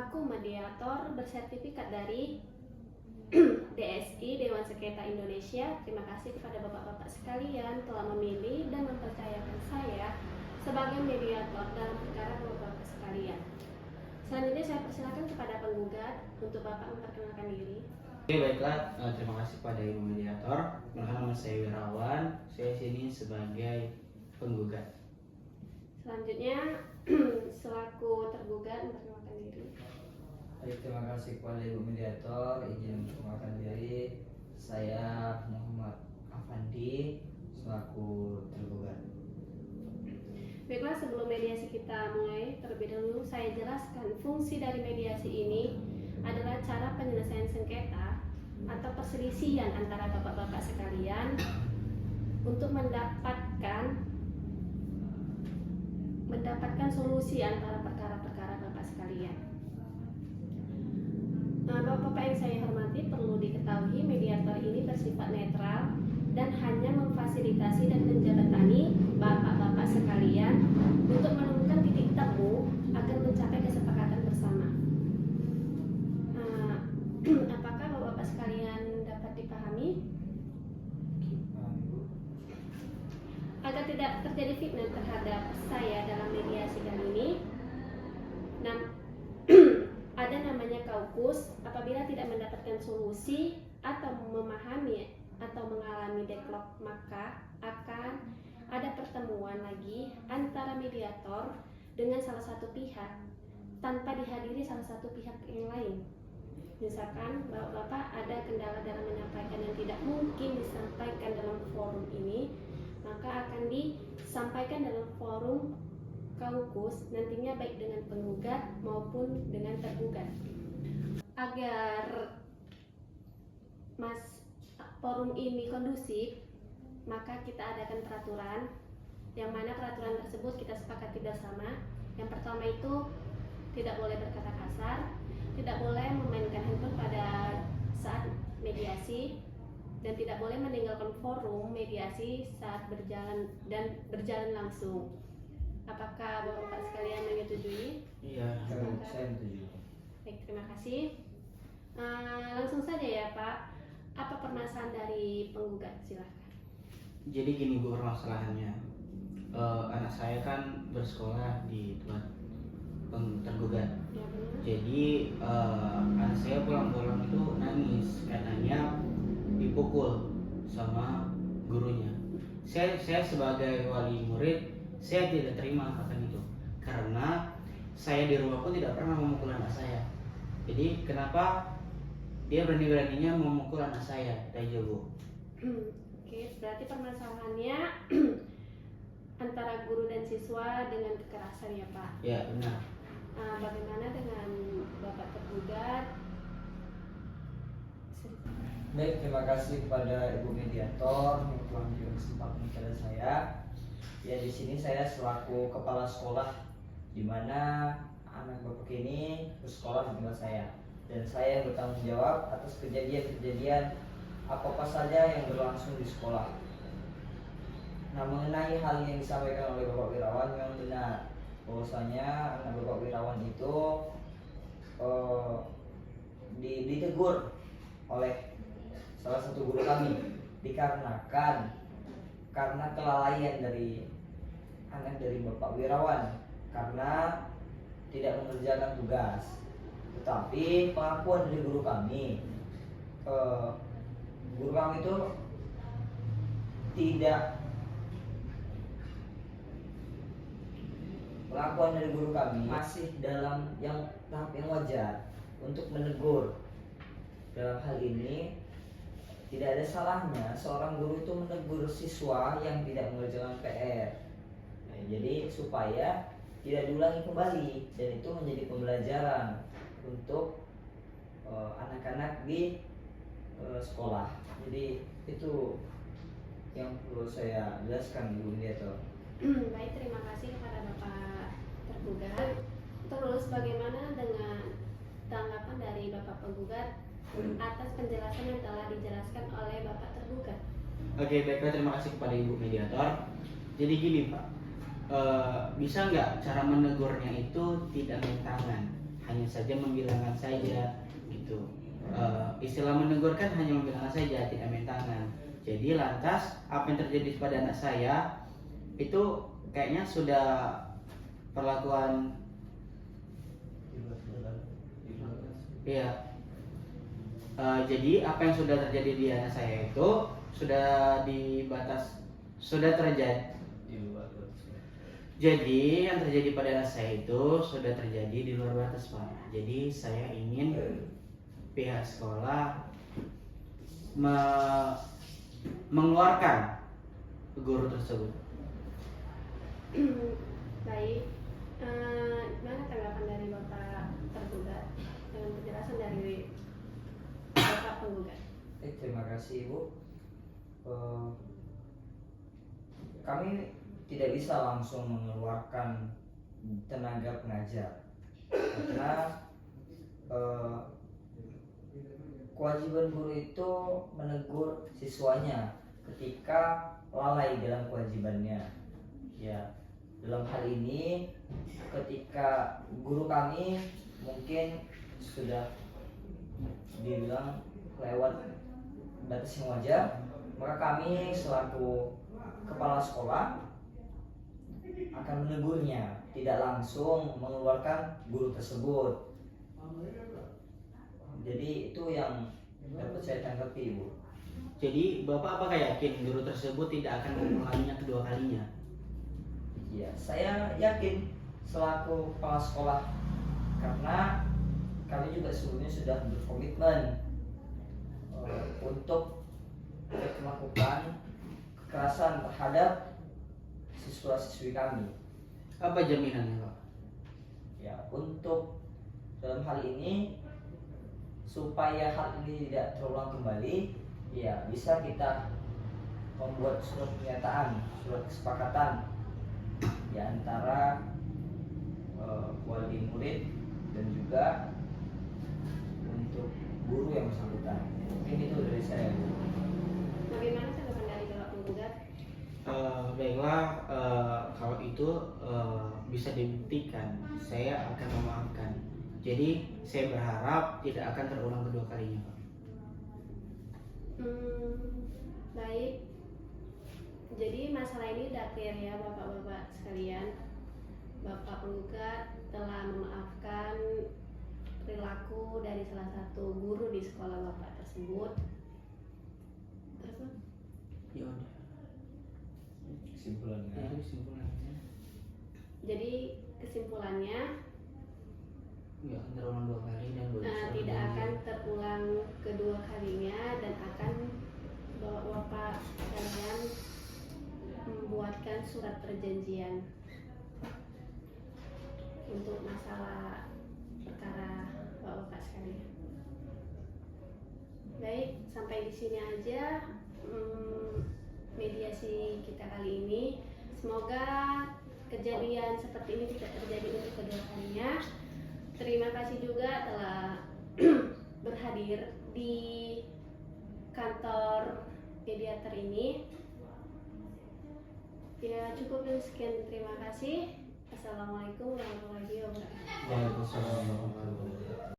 selaku mediator bersertifikat dari DSI Dewan Sengketa Indonesia. Terima kasih kepada bapak-bapak sekalian telah memilih dan mempercayakan saya sebagai mediator dalam perkara bapak-bapak sekalian. Selanjutnya saya persilakan kepada penggugat untuk bapak memperkenalkan diri. Oke, baiklah, terima kasih kepada ibu mediator. Nama saya Wirawan, saya sini sebagai penggugat. Selanjutnya selaku tergugat memperkenalkan diri. Baik, terima kasih kepada ibu mediator. Izin memperkenalkan diri, saya Muhammad Afandi selaku tergugat. Baiklah, sebelum mediasi kita mulai, terlebih dahulu saya jelaskan fungsi dari mediasi ini adalah cara penyelesaian sengketa atau perselisihan antara bapak-bapak sekalian untuk mendapatkan solusi antara perkara-perkara bapak sekalian. Bapak-bapak yang saya hormati, perlu diketahui mediator ini bersifat netral dan hanya memfasilitasi dan menjembatani bapak-bapak sekalian untuk menemukan titik temu agar mencapai kesepakatan bersama. Apakah bapak-bapak sekalian dapat dipahami? Agar tidak terjadi fitnah terhadap saya dalam mediasi kali ini, ada namanya kaukus. Apabila tidak mendapatkan solusi atau memahami atau mengalami deadlock, maka akan ada pertemuan lagi antara mediator dengan salah satu pihak tanpa dihadiri salah satu pihak yang lain. Misalkan bapak-bapak ada kendala dalam menyampaikan yang tidak mungkin disampaikan dalam forum ini, maka akan disampaikan dalam forum kaukus nantinya baik dengan penggugat maupun dengan tergugat. Agar forum ini kondusif, maka kita adakan peraturan, yang mana peraturan tersebut kita sepakati bersama. Yang pertama itu tidak boleh berkata kasar, tidak boleh memainkan handphone pada saat mediasi, dan tidak boleh meninggalkan forum mediasi saat berjalan langsung. Apakah bapak sekalian menyetujui? Iya, Saya setuju. Baik, terima kasih. Langsung saja ya Pak, apa permasalahan dari penggugat? Silahkan. jadi gini bu permasalahannya. Anak saya kan bersekolah di tempat tergugat. Ya, benar. Jadi anak saya pulang-pulang itu nangis karenanya dipukul sama gurunya. Saya sebagai wali murid, saya tidak terima akan itu karena saya di rumah pun tidak pernah memukul anak saya. Jadi kenapa dia berani-beraninya memukul anak saya? Itu aja bu. Oke, berarti permasalahannya antara guru dan siswa dengan kekerasan ya Pak? Ya benar. Bagaimana dengan bapak tergugat? Baik, terima kasih kepada ibu mediator yang telah memberikan kesempatan kepada saya. Ya, di sini saya selaku kepala sekolah, di mana anak bapak ini bersekolah di tempat saya, dan saya bertanggung jawab atas kejadian-kejadian apa saja yang berlangsung di sekolah. Nah, mengenai hal yang disampaikan oleh Bapak Wirawan memang benar, bahwasanya anak Bapak Wirawan itu ditegur oleh salah satu guru kami dikarenakan karena kelalaian dari anak dari Bapak Wirawan karena tidak mengerjakan tugas. Tetapi pengakuan dari guru kami itu tidak pengakuan dari guru kami masih dalam tahap yang wajar untuk menegur. Dalam hal ini tidak ada salahnya seorang guru itu menegur siswa yang tidak mengerjakan PR. Nah, jadi supaya tidak diulangi kembali, dan itu menjadi pembelajaran untuk anak-anak di sekolah. Jadi itu yang perlu saya jelaskan Ibu Mediator. Baik, terima kasih kepada bapak tergugat. Terus bagaimana dengan tanggapan dari bapak penggugat atas penjelasan yang telah dijelaskan oleh bapak tergugat? Oke, baiklah, terima kasih kepada ibu mediator. Jadi gini Pak, bisa nggak cara menegurnya itu tidak main tangan, hanya saja membilangkan saja gitu. Istilah menegur kan hanya membilangkan saja, tidak main tangan. Jadi lantas apa yang terjadi pada anak saya itu kayaknya sudah perlakuan, iya. Jadi apa yang sudah terjadi di anak saya itu sudah di batas, sudah terjadi. Jadi yang terjadi pada anak saya itu sudah terjadi di luar batas, Pak. Jadi saya ingin pihak sekolah mengeluarkan guru tersebut. Baik, gimana tanggapan dari Bapak tergugat dengan penjelasan dari Bapak penggugat? Terima kasih Ibu. Kami tidak bisa langsung mengeluarkan tenaga pengajar karena kewajiban guru itu menegur siswanya ketika lalai dalam kewajibannya. Ya, dalam hal ini ketika guru kami mungkin sudah dibilang lewat batas yang wajar, maka kami selaku kepala sekolah akan menegurnya, tidak langsung mengeluarkan guru tersebut. Jadi itu yang dapat saya tanggapi, Ibu. Jadi Bapak apakah yakin guru tersebut tidak akan mengulanginya kedua kalinya? Ya, saya yakin selaku kepala sekolah, karena kami juga sebelumnya sudah berkomitmen untuk melakukan kekerasan terhadap siswa-siswi kami. Apa jaminannya, Pak? Ya, untuk dalam hal ini supaya hal ini tidak terulang kembali, ya bisa kita membuat surat pernyataan, surat kesepakatan di antara wali murid dan juga untuk guru yang bersangkutan. Mungkin itu dari saya. Bagaimana tanggapan dari Bapak penggugat? Baiklah, kalau itu bisa dibuktikan, saya akan memaafkan. Jadi saya berharap tidak akan terulang kedua kalinya, Pak. Baik. Jadi masalah ini sudah clear ya Bapak-bapak sekalian. Bapak penggugat telah memaafkan perilaku dari salah satu guru di sekolah Bapak tersebut. Terus, Pak? Ya udah. Kesimpulannya. Ya, kesimpulannya Jadi kesimpulannya nggak akan terulang dua kali dan tidak akan terulang kedua kalinya dan akan Bapak kalian membuatkan surat perjanjian untuk masalah perkara Bapak sekalian. Baik, sampai di sini aja mediasi kita kali ini. Semoga kejadian seperti ini tidak terjadi untuk kedua kalinya. Terima kasih juga telah berhadir di kantor mediator ini. Ya, cukup sekian, terima kasih. Assalamualaikum warahmatullahi wabarakatuh. Waalaikumsalam warahmatullahi wabarakatuh.